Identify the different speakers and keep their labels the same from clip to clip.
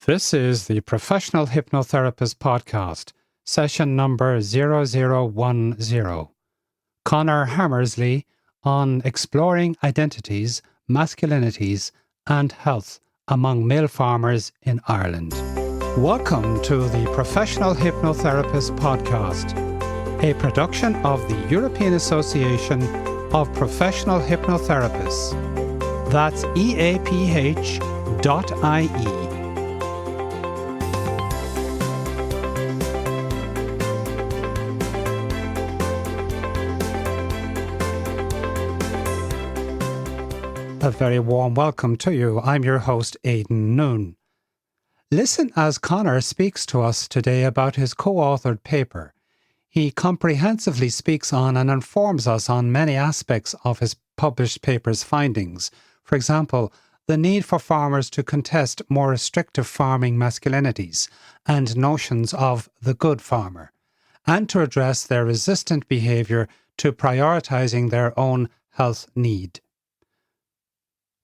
Speaker 1: This is the Professional Hypnotherapist Podcast, session number 0010. Conor Hammersley on exploring identities, masculinities, and health among male farmers in Ireland. Welcome to the Professional Hypnotherapist Podcast, a production of the European Association of Professional Hypnotherapists. That's EAPH.IE. A very warm welcome to you. I'm your host, Aidan Noon. Listen as Conor speaks to us today about his co-authored paper. He comprehensively speaks on and informs us on many aspects of his published paper's findings. For example, the need for farmers to contest more restrictive farming masculinities and notions of the good farmer, and to address their resistant behaviour to prioritising their own health need.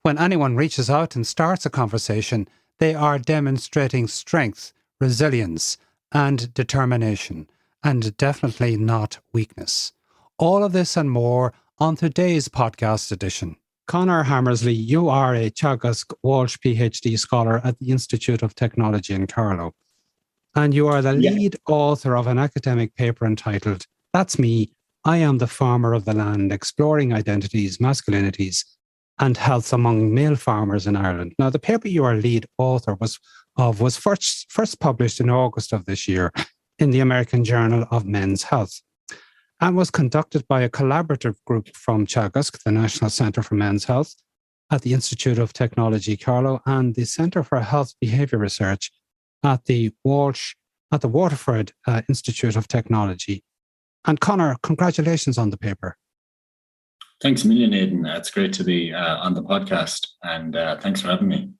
Speaker 1: When anyone reaches out and starts a conversation, they are demonstrating strength, resilience, and determination, and definitely not weakness. All of this and more on today's podcast edition. Conor Hammersley, you are a Teagasc Walsh PhD scholar at the Institute of Technology in Carlow, and you are the lead author of an academic paper entitled, "That's Me, I Am the Farmer of the Land, Exploring Identities, Masculinities, and Health Among Male Farmers in Ireland." Now, the paper you are lead author was first published in August of this year in the American Journal of Men's Health, and was conducted by a collaborative group from Teagasc, the National Centre for Men's Health, at the Institute of Technology Carlow, and the Centre for Health Behaviour Research at the Waterford Institute of Technology. And Conor, congratulations on the paper.
Speaker 2: Thanks a million, Aidan. It's great to be on the podcast, and thanks for having me.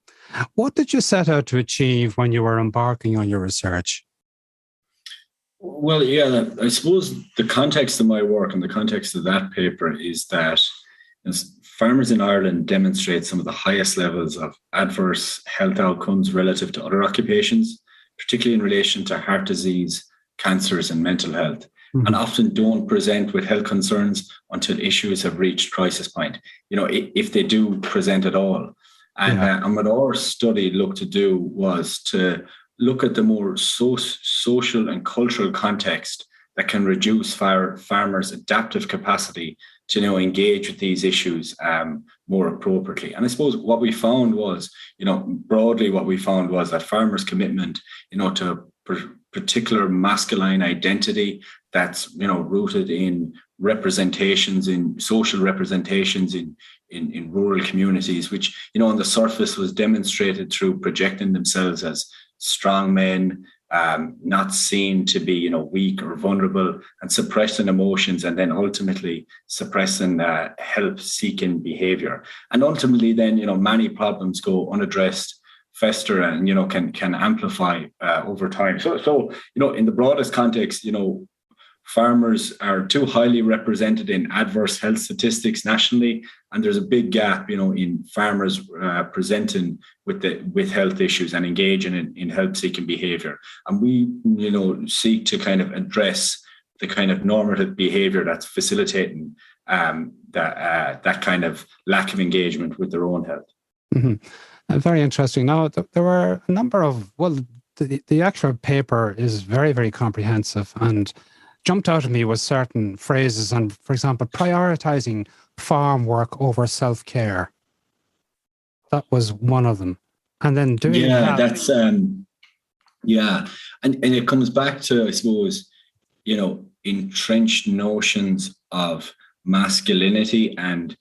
Speaker 1: What did you set out to achieve when you were embarking on your research?
Speaker 2: Well, I suppose the context of my work and the context of that paper is that farmers in Ireland demonstrate some of the highest levels of adverse health outcomes relative to other occupations, particularly in relation to heart disease, cancers, and mental health. And often don't present with health concerns until issues have reached crisis point, if they do present at all. And what our study looked to do was to look at the more social and cultural context that can reduce farmers' adaptive capacity to engage with these issues more appropriately. And I suppose what we found was, broadly what we found was that farmers' commitment, to particular masculine identity that's rooted in representations, in social representations in rural communities, which on the surface was demonstrated through projecting themselves as strong men, not seen to be weak or vulnerable, and suppressing emotions, and then ultimately suppressing help-seeking behaviour. And ultimately then many problems go unaddressed, fester, and can amplify over time. So in the broadest context, farmers are too highly represented in adverse health statistics nationally, and there's a big gap in farmers presenting with health issues and engaging in help-seeking behaviour. And we seek to kind of address the kind of normative behaviour that's facilitating that kind of lack of engagement with their own health.
Speaker 1: Mm-hmm. Very interesting. Now, there were a number of, the actual paper is very, very comprehensive, and jumped out at me was certain phrases, and for example, prioritising farm work over self-care. That was one of them. And then doing
Speaker 2: that's and it comes back to, I suppose, entrenched notions of masculinity and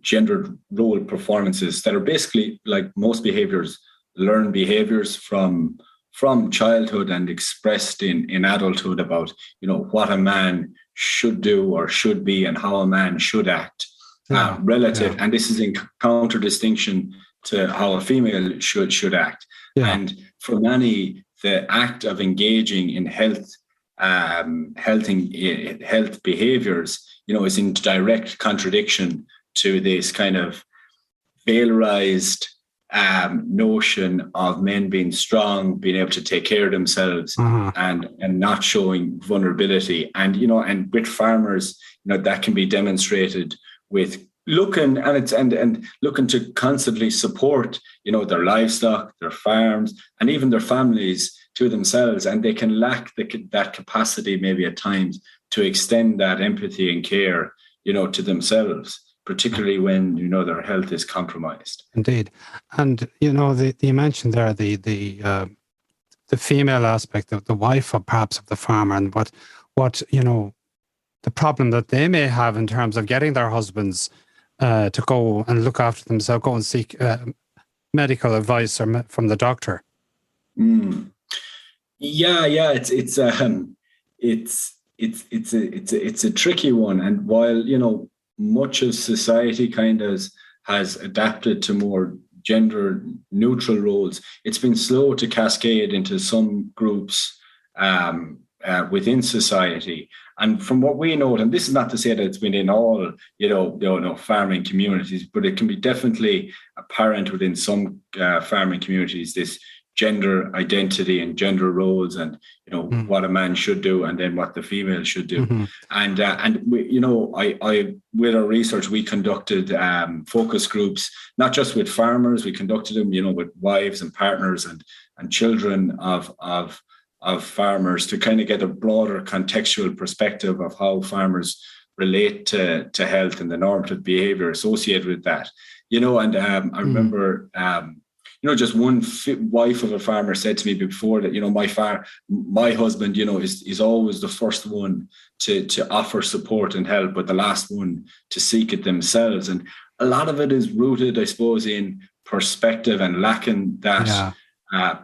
Speaker 2: gendered role performances that are basically, like most behaviors, learned behaviors from childhood and expressed in adulthood about what a man should do or should be and how a man should act relative. And this is in counter-distinction to how a female should act. And for many, the act of engaging in health behaviors is in direct contradiction to this kind of valorized notion of men being strong, being able to take care of themselves, and not showing vulnerability. And and with farmers, that can be demonstrated with looking and looking to constantly support their livestock, their farms, and even their families to themselves, and they can lack that capacity maybe at times to extend that empathy and care to themselves, particularly when their health is compromised.
Speaker 1: Indeed. And you mentioned there the female aspect of the wife, or perhaps of the farmer, and what the problem that they may have in terms of getting their husbands to go and look after themselves, go and seek medical advice from the doctor.
Speaker 2: Yeah, it's a tricky one. And while much of society kind of has adapted to more gender neutral roles, it's been slow to cascade into some groups within society. And from what we know, and this is not to say that it's been in all, farming communities, but it can be definitely apparent within some farming communities, this gender identity and gender roles, and what a man should do, and then what the female should do. And we, I with our research, we conducted focus groups, not just with farmers. We conducted them, with wives and partners and children of farmers, to kind of get a broader contextual perspective of how farmers relate to health and the normative behaviour associated with that. And I remember, just one wife of a farmer said to me before that, my husband, is always the first one to offer support and help, but the last one to seek it themselves. And a lot of it is rooted, I suppose, in perspective and lacking that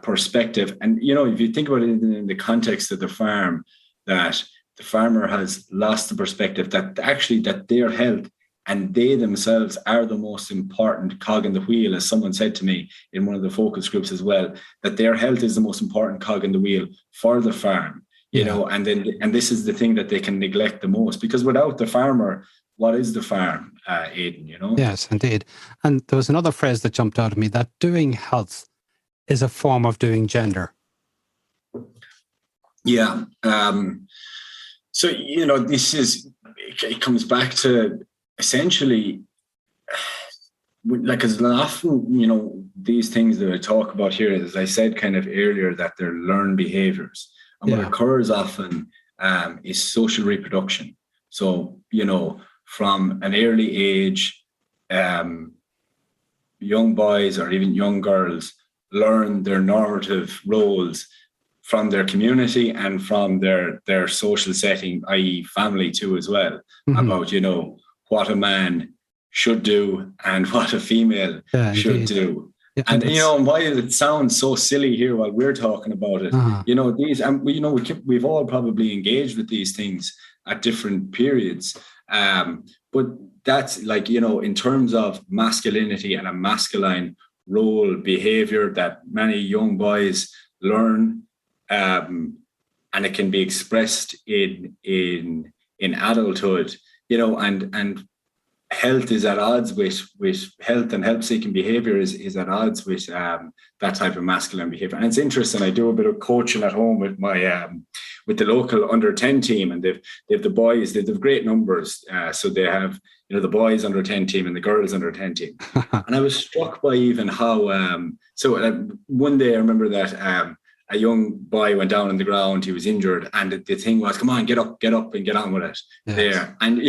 Speaker 2: perspective. And, if you think about it in the context of the farm, that the farmer has lost the perspective that their health and they themselves are the most important cog in the wheel, as someone said to me in one of the focus groups as well, that their health is the most important cog in the wheel for the farm, and this is the thing that they can neglect the most, because without the farmer, what is the farm, Aidan,
Speaker 1: Yes, indeed. And there was another phrase that jumped out at me, that doing health is a form of doing gender.
Speaker 2: Yeah. So, it comes back to essentially, like, as often, these things that I talk about here, as I said kind of earlier, that they're learned behaviors. And what occurs often is social reproduction. So, from an early age, young boys or even young girls learn their normative roles from their community and from their social setting, i.e. family too as well, about, what a man should do and what a female should do. Yeah, and why it sounds so silly here while we're talking about it, these, and we've all probably engaged with these things at different periods. But that's like, in terms of masculinity and a masculine role behavior that many young boys learn, and it can be expressed in adulthood, and health is at odds with health, and help-seeking behavior is at odds with that type of masculine behavior. And it's interesting. I do a bit of coaching at home with my with the local under 10 team, and they've the boys. They've great numbers. So they have the boys under 10 team and the girls under 10 team. And I was struck by even how. One day I remember that. A young boy went down on the ground. He was injured, and the thing was, "Come on, get up, and get on with it." Yes. There, and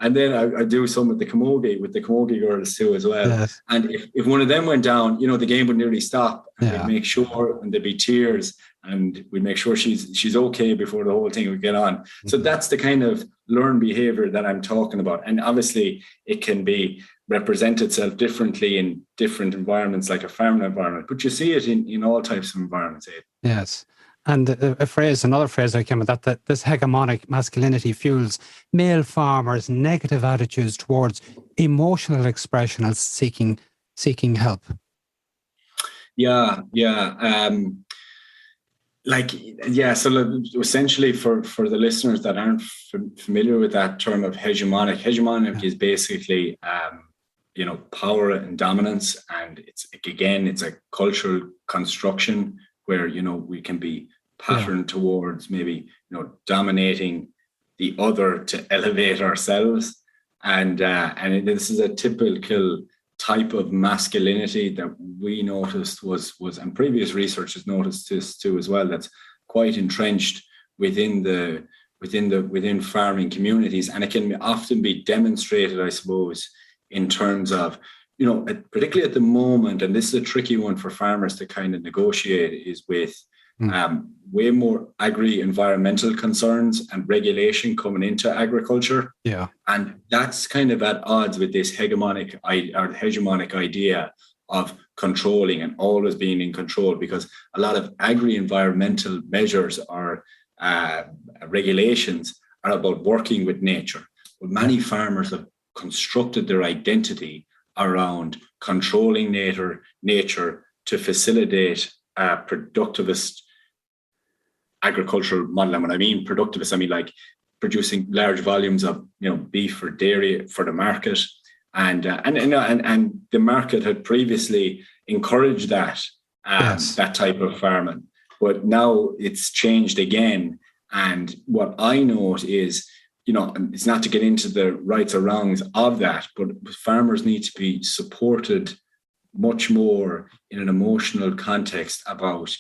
Speaker 2: and then I do some with the camogie girls too as well. Yes. And if one of them went down, the game would nearly stop, and we'd make sure, and there'd be tears, and we'd make sure she's okay before the whole thing would get on. Mm-hmm. So that's the kind of learned behavior that I'm talking about, and obviously it can be represent itself differently in different environments, like a farming environment, but you see it in all types of environments.
Speaker 1: Yes. And another phrase I came with, that this hegemonic masculinity fuels male farmers' negative attitudes towards emotional expression and seeking help.
Speaker 2: Yeah. So essentially for the listeners that aren't familiar with that term of hegemonic is basically power and dominance, and it's a cultural construction where we can be patterned towards maybe dominating the other to elevate ourselves, and this is a typical type of masculinity that we noticed was and previous research has noticed this too as well, that's quite entrenched within farming communities, and it can often be demonstrated, I suppose, in terms of, particularly at the moment, and this is a tricky one for farmers to kind of negotiate, is with way more agri-environmental concerns and regulation coming into agriculture.
Speaker 1: Yeah.
Speaker 2: And that's kind of at odds with this hegemonic idea of controlling and always being in control, because a lot of agri-environmental measures or regulations are about working with nature. But many farmers have constructed their identity around controlling nature to facilitate a productivist agricultural model. And when I mean productivist, I mean like producing large volumes of beef or dairy for the market, and the market had previously encouraged that that type of farming, but now it's changed again. And what I note is, it's not to get into the rights or wrongs of that, but farmers need to be supported much more in an emotional context about,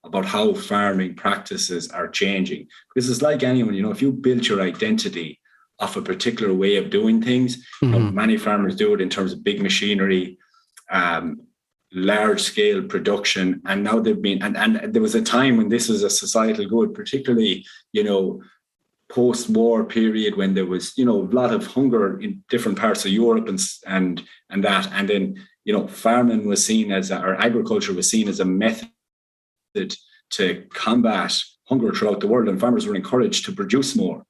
Speaker 2: about how farming practices are changing. Because it's like anyone, if you built your identity off a particular way of doing things, many farmers do it in terms of big machinery, large scale production. And now they've been, and there was a time when this was a societal good, particularly, post-war period, when there was, a lot of hunger in different parts of Europe and then, farming was seen as, or agriculture was seen as a method to combat hunger throughout the world, and farmers were encouraged to produce more.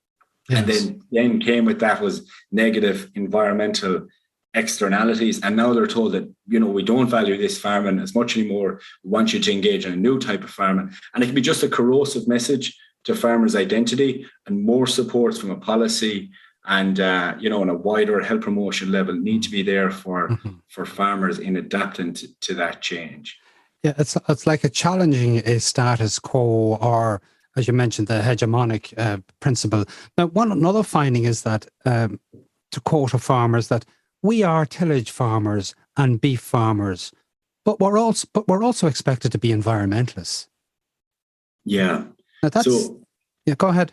Speaker 2: Yes. And then came with that was negative environmental externalities, and now they're told that we don't value this farming as much anymore. We want you to engage in a new type of farming, and it can be just a corrosive message to farmers' identity, and more supports from a policy and on a wider health promotion level need to be there for farmers in adapting to that change.
Speaker 1: Yeah, it's like a challenging a status quo, or as you mentioned, the hegemonic principle. Now, another finding is that, to quote a farmer, is that we are tillage farmers and beef farmers, but we're also expected to be environmentalists.
Speaker 2: Yeah.
Speaker 1: Now go ahead.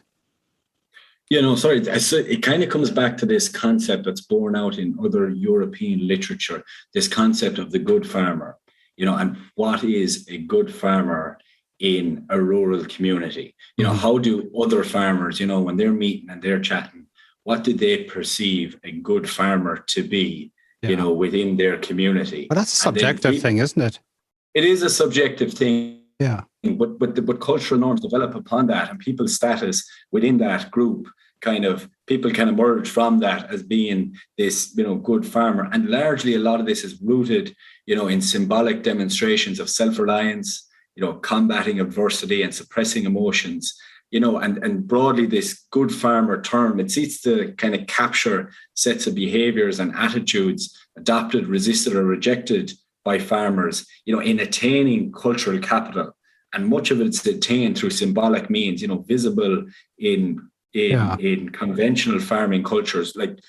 Speaker 2: It kind of comes back to this concept that's borne out in other European literature, this concept of the good farmer, and what is a good farmer in a rural community? How do other farmers, when they're meeting and they're chatting, what do they perceive a good farmer to be, within their community?
Speaker 1: Well, that's a subjective thing, isn't it?
Speaker 2: It is a subjective thing.
Speaker 1: Yeah.
Speaker 2: But cultural norms develop upon that, and people's status within that group people kind of merge from that as being this, good farmer. And largely a lot of this is rooted, in symbolic demonstrations of self-reliance, combating adversity and suppressing emotions, and broadly this good farmer term, it seeks to kind of capture sets of behaviors and attitudes adopted, resisted, or rejected by farmers, in attaining cultural capital. And much of it's attained through symbolic means, visible in conventional farming cultures, like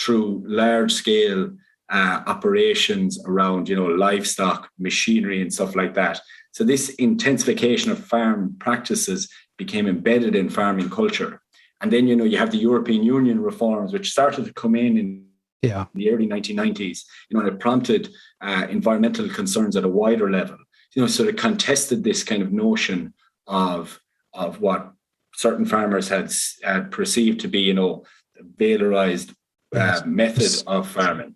Speaker 2: through large scale operations around, livestock, machinery and stuff like that. So this intensification of farm practices became embedded in farming culture. And then, you have the European Union reforms, which started to come in the early 1990s, and it prompted environmental concerns at a wider level, so it contested this kind of notion of what certain farmers had perceived to be, a valorized method of farming.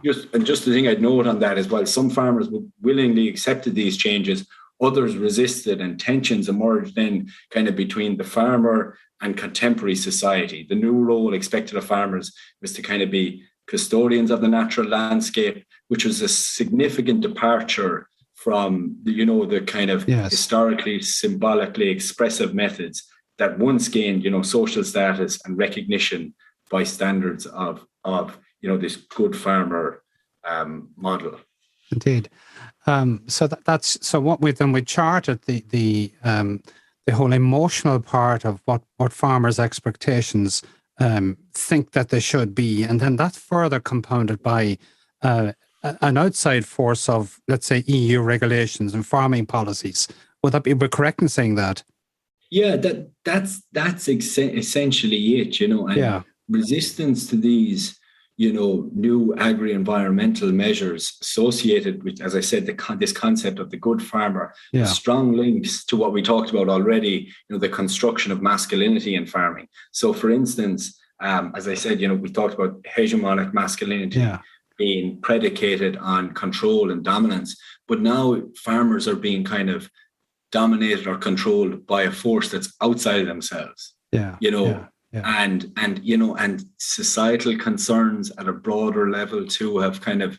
Speaker 2: Just the thing I'd note on that is, while some farmers willingly accepted these changes, others resisted, and tensions emerged then kind of between the farmer and contemporary society. The new role expected of farmers was to kind of be custodians of the natural landscape, which was a significant departure from the kind of historically, symbolically expressive methods that once gained, social status and recognition by standards of of, this good farmer model.
Speaker 1: Indeed. So what we charted the whole emotional part of what farmers' expectations think that they should be, and then that's further compounded by an outside force of, let's say, EU regulations and farming policies. Would that be correct in saying that?
Speaker 2: Yeah, that's essentially it, and resistance to these, new agri-environmental measures associated with, as I said, this concept of the good farmer, the strong links to what we talked about already, the construction of masculinity in farming. So, for instance, as I said, we talked about hegemonic masculinity being predicated on control and dominance, but now farmers are being kind of dominated or controlled by a force that's outside of themselves. And societal concerns at a broader level too have kind of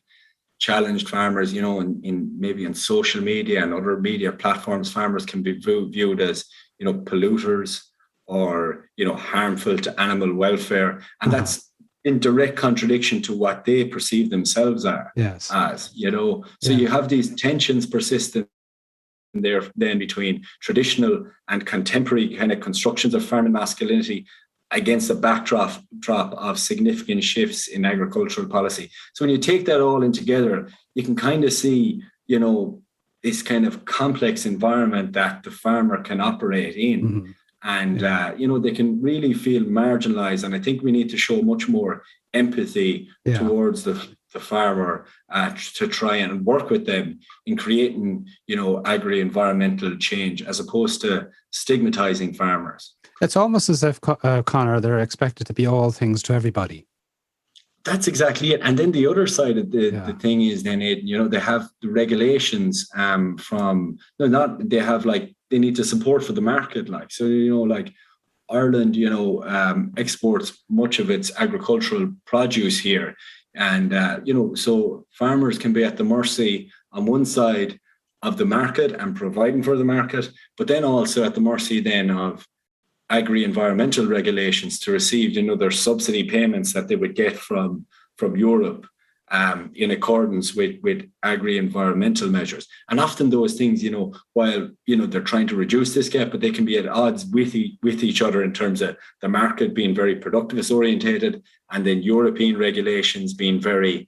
Speaker 2: challenged farmers, in maybe in social media and other media platforms. Farmers can be viewed as, polluters or, harmful to animal welfare. And that's in direct contradiction to what they perceive themselves as, So you have these tensions persistent there then between traditional and contemporary kind of constructions of farming masculinity against a backdrop of significant shifts in agricultural policy. So when you take that all in together, you can kind of see, this kind of complex environment that the farmer can operate in. Mm-hmm. And, they can really feel marginalized. And I think we need to show much more empathy towards the farmer to try and work with them in creating, agri-environmental change, as opposed to stigmatizing farmers.
Speaker 1: It's almost as if, Conor, they're expected to be all things to everybody.
Speaker 2: That's exactly it. And then the other side of the thing is then, they have the regulations they need to support for the market. Ireland, exports much of its agricultural produce here. And, so farmers can be at the mercy on one side of the market and providing for the market, but then also at the mercy then of agri-environmental regulations to receive, their subsidy payments that they would get from Europe in accordance with agri-environmental measures. And often those things, while, they're trying to reduce this gap, but they can be at odds with each other in terms of the market being very productivist orientated and then European regulations being very,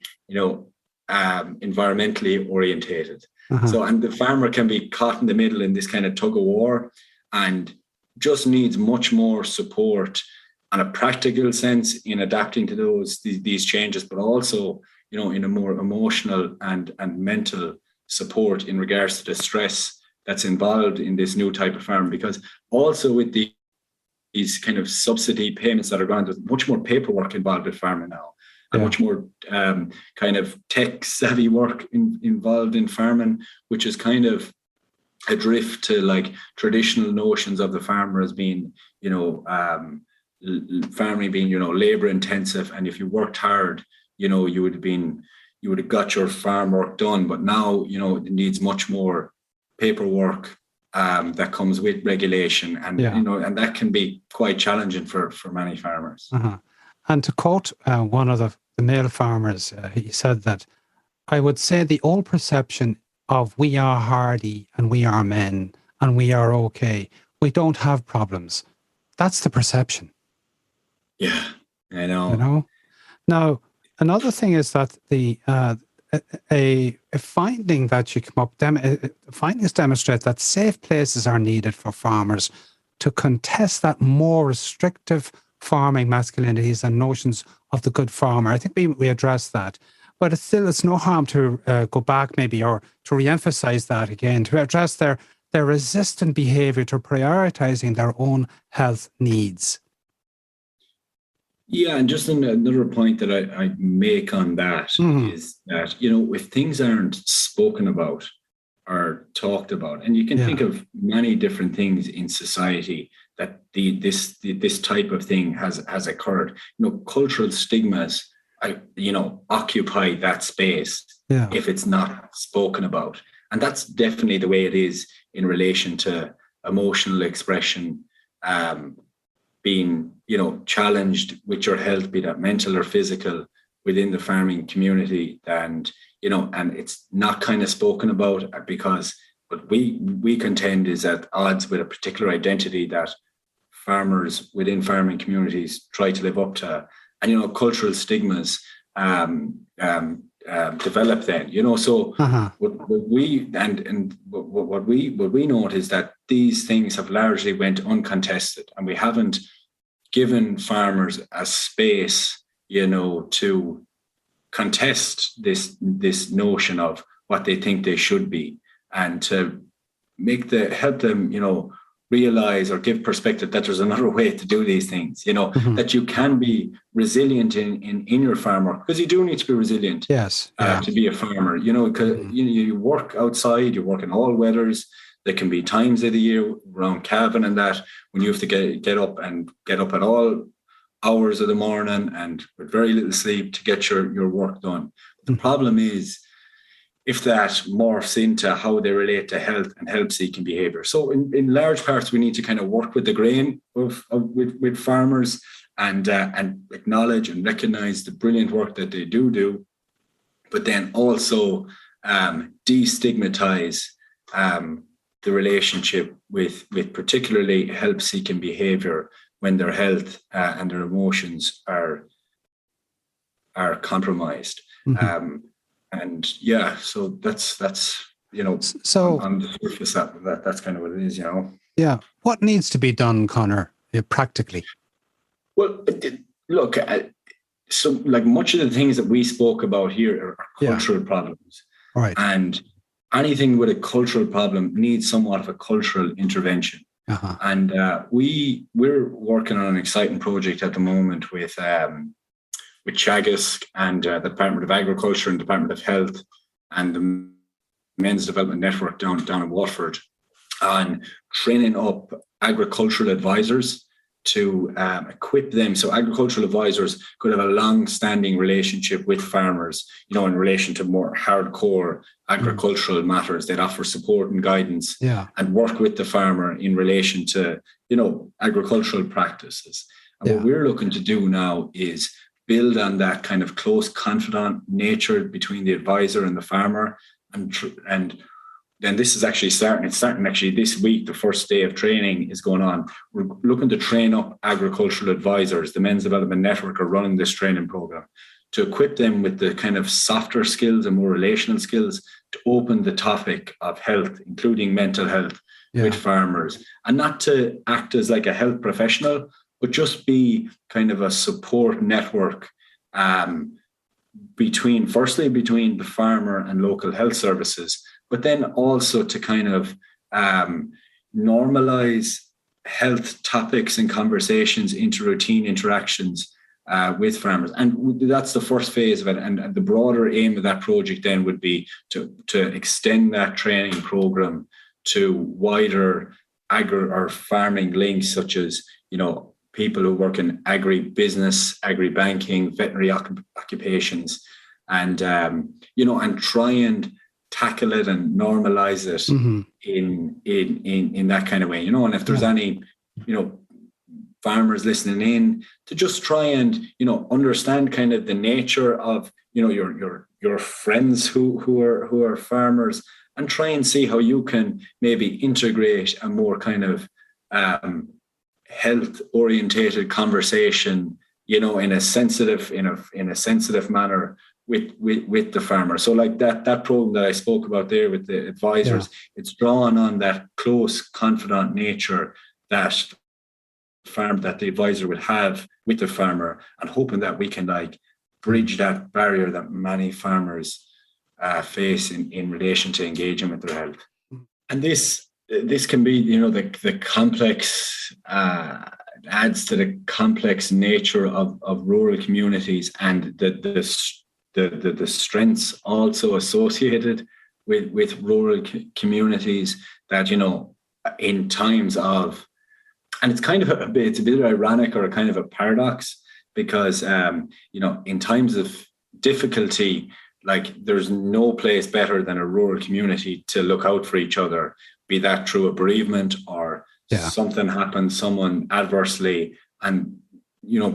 Speaker 2: environmentally orientated. Uh-huh. So, and the farmer can be caught in the middle in this kind of tug of war and just needs much more support on a practical sense in adapting to these changes, but also, in a more emotional and mental support in regards to the stress that's involved in this new type of farm. Because also with these kind of subsidy payments that are going, there's much more paperwork involved with farming now, and much more kind of tech savvy work involved in farming, which is kind of adrift to traditional notions of the farmer as being, farming being, labor intensive. And if you worked hard, you would have got your farm work done. But now, it needs much more paperwork that comes with regulation. And, and that can be quite challenging for many farmers.
Speaker 1: Uh-huh. And to quote one of the male farmers, he said that, I would say the old perception of we are hardy and we are men and we are okay, we don't have problems. That's the perception.
Speaker 2: Yeah, I know.
Speaker 1: Now, another thing is that a finding that you come up, findings demonstrate that safe places are needed for farmers to contest that more restrictive farming masculinities and notions of the good farmer. I think we addressed that. But it's no harm to go back maybe, or to re-emphasize that again, to address their resistant behaviour to prioritising their own health needs.
Speaker 2: Yeah, and just another point that I make on that is that, if things aren't spoken about or talked about, and you can think of many different things in society that this type of thing has occurred, cultural stigmas, occupy that space if it's not spoken about. And that's definitely the way it is in relation to emotional expression, being, challenged with your health, be that mental or physical, within the farming community, and it's not kind of spoken about, because what we contend is at odds with a particular identity that farmers within farming communities try to live up to, and cultural stigmas develop then. So what we note is that these things have largely went uncontested, and we haven't given farmers a space, to contest this notion of what they think they should be, and to help them, realize or give perspective that there's another way to do these things, that you can be resilient in your farmer, because you do need to be resilient.
Speaker 1: Yes.
Speaker 2: To be a farmer, because you work outside, you work in all weathers. There can be times of the year around calving and that when you have to get up at all hours of the morning and with very little sleep to get your work done. The problem is if that morphs into how they relate to health and help-seeking behaviour. So in large parts, we need to kind of work with the grain with farmers and acknowledge and recognise the brilliant work that they do, but then also destigmatise the relationship with particularly help-seeking behaviour when their health and their emotions are compromised. So that's
Speaker 1: so
Speaker 2: on the surface that's kind of what it is,
Speaker 1: Yeah. What needs to be done, Conor, practically?
Speaker 2: Well, look, so like much of the things that we spoke about here are cultural problems.
Speaker 1: All right.
Speaker 2: And anything with a cultural problem needs somewhat of a cultural intervention. And we're working on an exciting project at the moment with Teagasc and the Department of Agriculture and Department of Health and the Men's Development Network down in Watford on training up agricultural advisors to equip them. So agricultural advisors could have a long-standing relationship with farmers, in relation to more hardcore agricultural matters. They'd offer support and guidance and work with the farmer in relation to, agricultural practices. And what we're looking to do now is build on that kind of close confidant nature between the advisor and the farmer. And then this is actually starting. It's starting actually this week. The first day of training is going on. We're looking to train up agricultural advisors. The Men's Development Network are running this training program to equip them with the kind of softer skills and more relational skills to open the topic of health, including mental health, with farmers, and not to act as like a health professional, but just be kind of a support network between the farmer and local health services, but then also to kind of normalize health topics and conversations into routine interactions with farmers. And that's the first phase of it. And the broader aim of that project then would be to extend that training program to wider or farming links, such as, people who work in agri-business, agri-banking, veterinary occupations, and, and try and tackle it and normalize it in that kind of way, and if there's any, farmers listening in, to just try and, understand kind of the nature of, your friends who are farmers, and try and see how you can maybe integrate a more kind of health orientated conversation, in a sensitive manner with the farmer. So like that program that I spoke about there with the advisors, it's drawn on that close, confidant nature that the advisor would have with the farmer, and hoping that we can like bridge that barrier that many farmers face in relation to engaging with their health. And this can be, the complex, adds to the complex nature of rural communities and the strengths also associated with rural communities that, in times of, and it's kind of it's a bit ironic or a kind of a paradox, because, in times of difficulty, like there's no place better than a rural community to look out for each other, be that through a bereavement or something happens, someone adversely, and,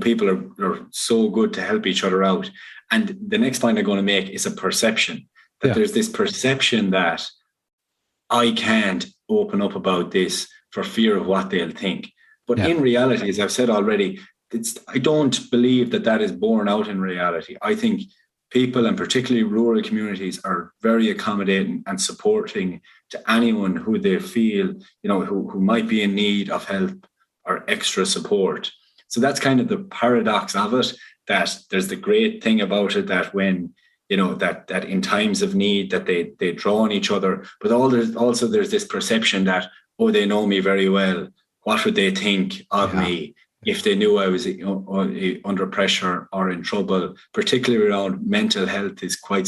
Speaker 2: people are so good to help each other out. And the next point I'm going to make is a perception, that there's this perception that I can't open up about this for fear of what they'll think. But in reality, as I've said already, I don't believe that is borne out in reality. I think people, and particularly rural communities, are very accommodating and supporting to anyone who they feel, who might be in need of help or extra support. So that's kind of the paradox of it, that there's the great thing about it, that when, that in times of need that they draw on each other, but there's this perception that, oh, they know me very well. What would they think of me if they knew I was under pressure or in trouble? Particularly around mental health is quite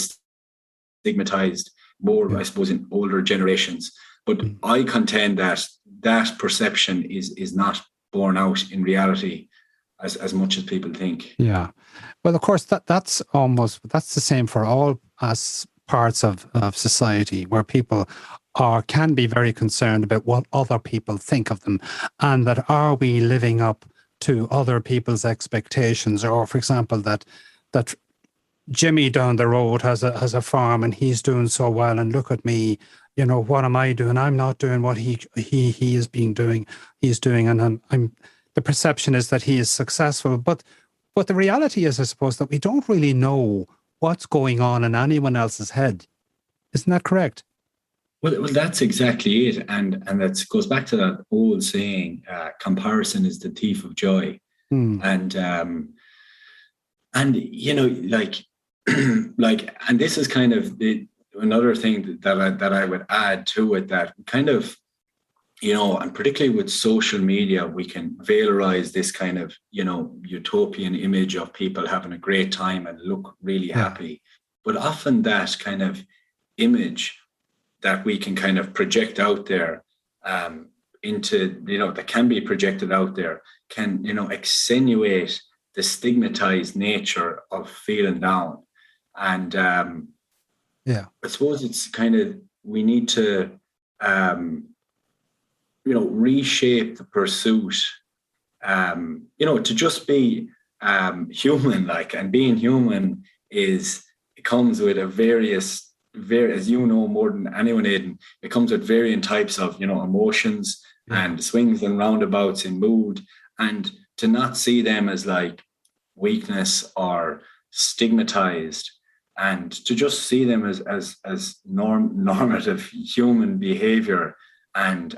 Speaker 2: stigmatized, more, I suppose, in older generations. But I contend that perception is not borne out in reality as much as people think.
Speaker 1: Yeah. Well, of course, that's the same for all parts of society, where people can be very concerned about what other people think of them, and that are we living up to other people's expectations, or, for example, that Jimmy down the road has a farm and he's doing so well, and look at me, what am I doing? I'm not doing what he is doing, and I'm the perception is that he is successful, but the reality is, I suppose, that we don't really know what's going on in anyone else's head. Isn't that correct?
Speaker 2: Well, that's exactly it, and that goes back to that old saying: "Comparison is the thief of joy." And and this is kind of another thing that I would add to it, that kind of, and particularly with social media, we can valorize this kind of, utopian image of people having a great time and look really happy. But often that kind of image that we can kind of project out there that can be projected out there can, accentuate the stigmatized nature of feeling down. And I suppose it's kind of, we need to, reshape the pursuit, to just be human, and being human it comes with as you know more than anyone, Aidan, it comes with varying types of, emotions and swings and roundabouts in mood, and to not see them as like weakness or stigmatized, and to just see them as normative human behavior, and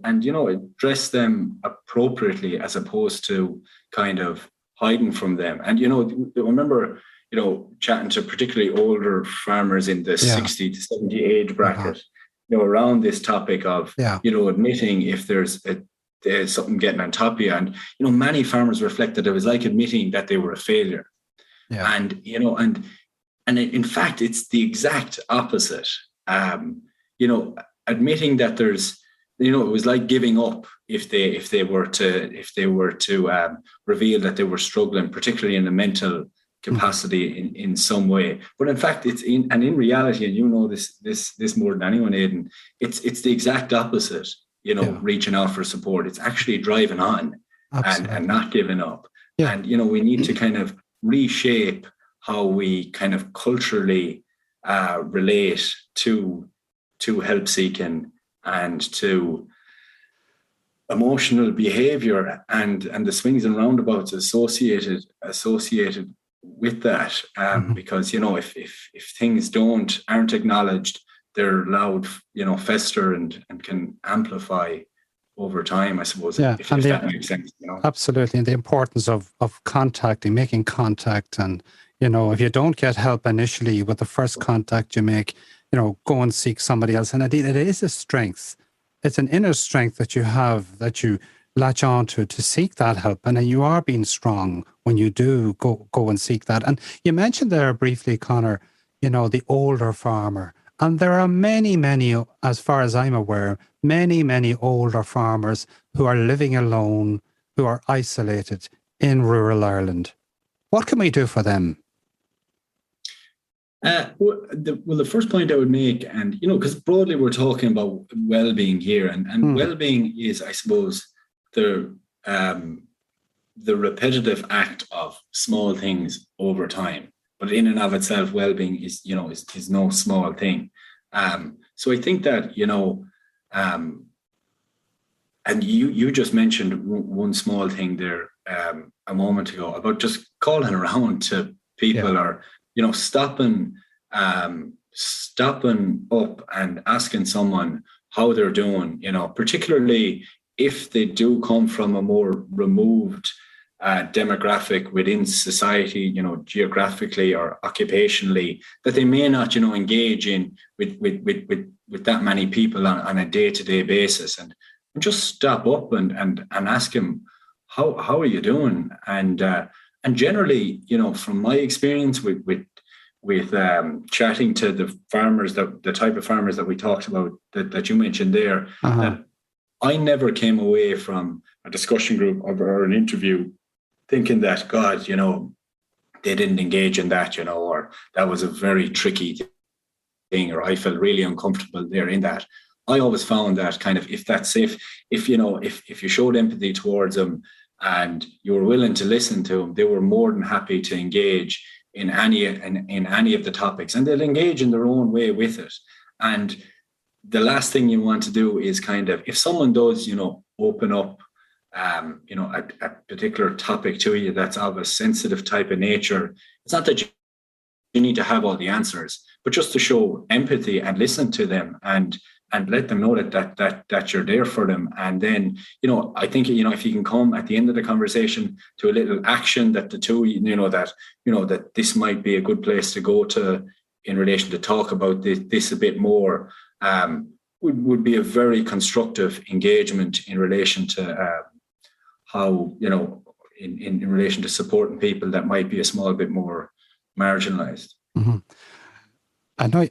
Speaker 2: address them appropriately, as opposed to kind of hiding from them. And I remember chatting to particularly older farmers in the 60 to 70 age bracket, around this topic of admitting if there's something getting on top of you. And many farmers reflected it was like admitting that they were a failure. And and in fact it's the exact opposite. Admitting that there's, it was like giving up if they were to reveal that they were struggling, particularly in a mental capacity in some way. But in fact, in reality, and this more than anyone, Aidan, it's the exact opposite. Reaching out for support, it's actually driving on and not giving up. And we need to kind of reshape how we kind of culturally relate to help seeking and to emotional behavior and the swings and roundabouts associated with that. Because if things aren't acknowledged, they're allowed, fester and can amplify over time, I suppose. If that makes sense.
Speaker 1: Absolutely, and the importance of making contact, and if you don't get help initially with the first contact you make, go and seek somebody else. And indeed, it is a strength. It's an inner strength that you have, that you latch on to seek that help. And you are being strong when you do go and seek that. And you mentioned there briefly, Conor, the older farmer. And there are many, many, as far as I'm aware, many, many older farmers who are living alone, who are isolated in rural Ireland. What can we do for them?
Speaker 2: The first point I would make, and because broadly we're talking about well-being here, and well-being is, I suppose, the repetitive act of small things over time. but in and of itself, well-being is no small thing. So I think that, and you just mentioned one small thing there a moment ago about just calling around to people, or stopping up and asking someone how they're doing. Particularly if they do come from a more removed demographic within society, geographically or occupationally, that they may not, engage in with that many people on a day-to-day basis, and just stop up and ask him, how are you doing? And generally, from my experience with chatting to the farmers, the type of farmers that we talked about, that you mentioned there, that I never came away from a discussion group or an interview thinking that, God, they didn't engage in that, or that was a very tricky thing, or I felt really uncomfortable there in that. I always found that kind of, if you showed empathy towards them and you were willing to listen to them, they were more than happy to engage in any of the topics, and they'll engage in their own way with it. And the last thing you want to do is kind of, if someone does, open up, a particular topic to you that's of a sensitive type of nature, it's not that you need to have all the answers, but just to show empathy and listen to them and let them know that you're there for them. And then, I think, if you can come at the end of the conversation to a little action that the two, that this might be a good place to go to in relation to talk about this a bit more, would be a very constructive engagement in relation to how, in relation to supporting people that might be a small bit more marginalized.
Speaker 1: Mm-hmm.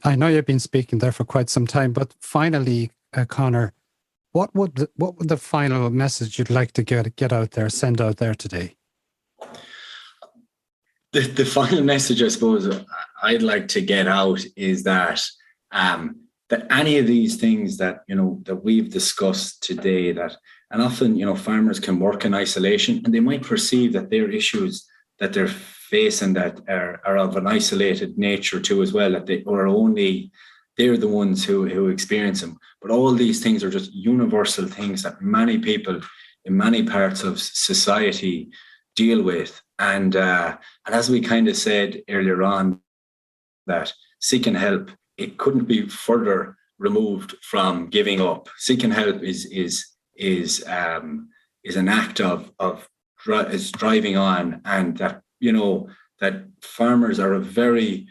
Speaker 1: I know you've been speaking there for quite some time, but finally, Conor, what would the final message you'd like to get out there, send out there today?
Speaker 2: The final message, I suppose, I'd like to get out is that that any of these things that that we've discussed today, and often farmers can work in isolation, and they might perceive that their issues that they're facing that are of an isolated nature too as well, that they're the ones who experience them. But all these things are just universal things that many people in many parts of society deal with. And as we kind of said earlier on, that seeking help, it couldn't be further removed from giving up. Seeking help is an act of driving on, and that that farmers are and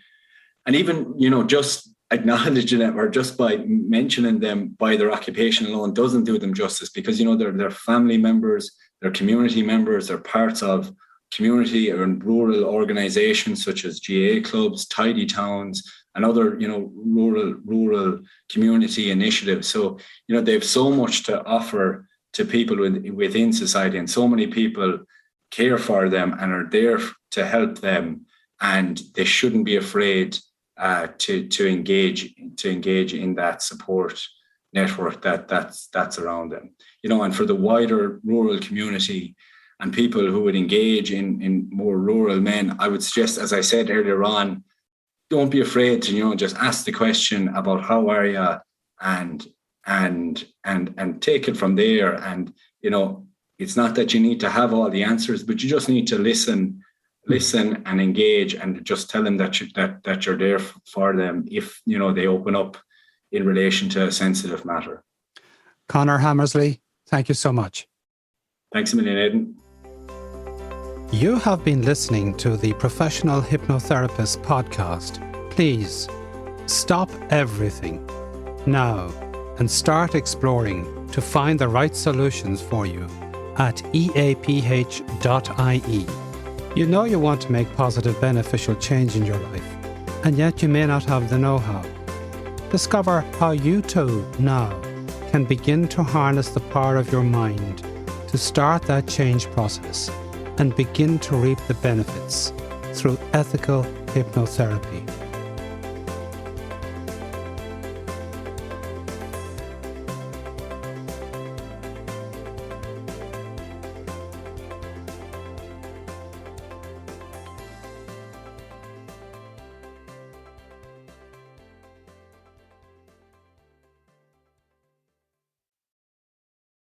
Speaker 2: even just acknowledging it, or just by mentioning them by their occupation alone, doesn't do them justice, because they're family members, they're community members, they're parts of community and rural organizations such as GA clubs, tidy towns, and other rural community initiatives. So they have so much to offer to people within society, and so many people care for them and are there to help them, and they shouldn't be afraid to engage in that support network that's around them. And for the wider rural community and people who would engage in more rural men, I would suggest, as I said earlier on, don't be afraid to just ask the question about how are you, and take it from there. And it's not that you need to have all the answers, but you just need to listen and engage, and just tell them that you're there for them if they open up in relation to a sensitive matter.
Speaker 1: Conor Hammersley, thank you so much.
Speaker 2: Thanks a million, Aidan.
Speaker 1: You have been listening to the Professional Hypnotherapist podcast. Please stop everything now and start exploring to find the right solutions for you at eaph.ie. You know you want to make positive, beneficial change in your life, and yet you may not have the know-how. Discover how you too now can begin to harness the power of your mind to start that change process and begin to reap the benefits through ethical hypnotherapy.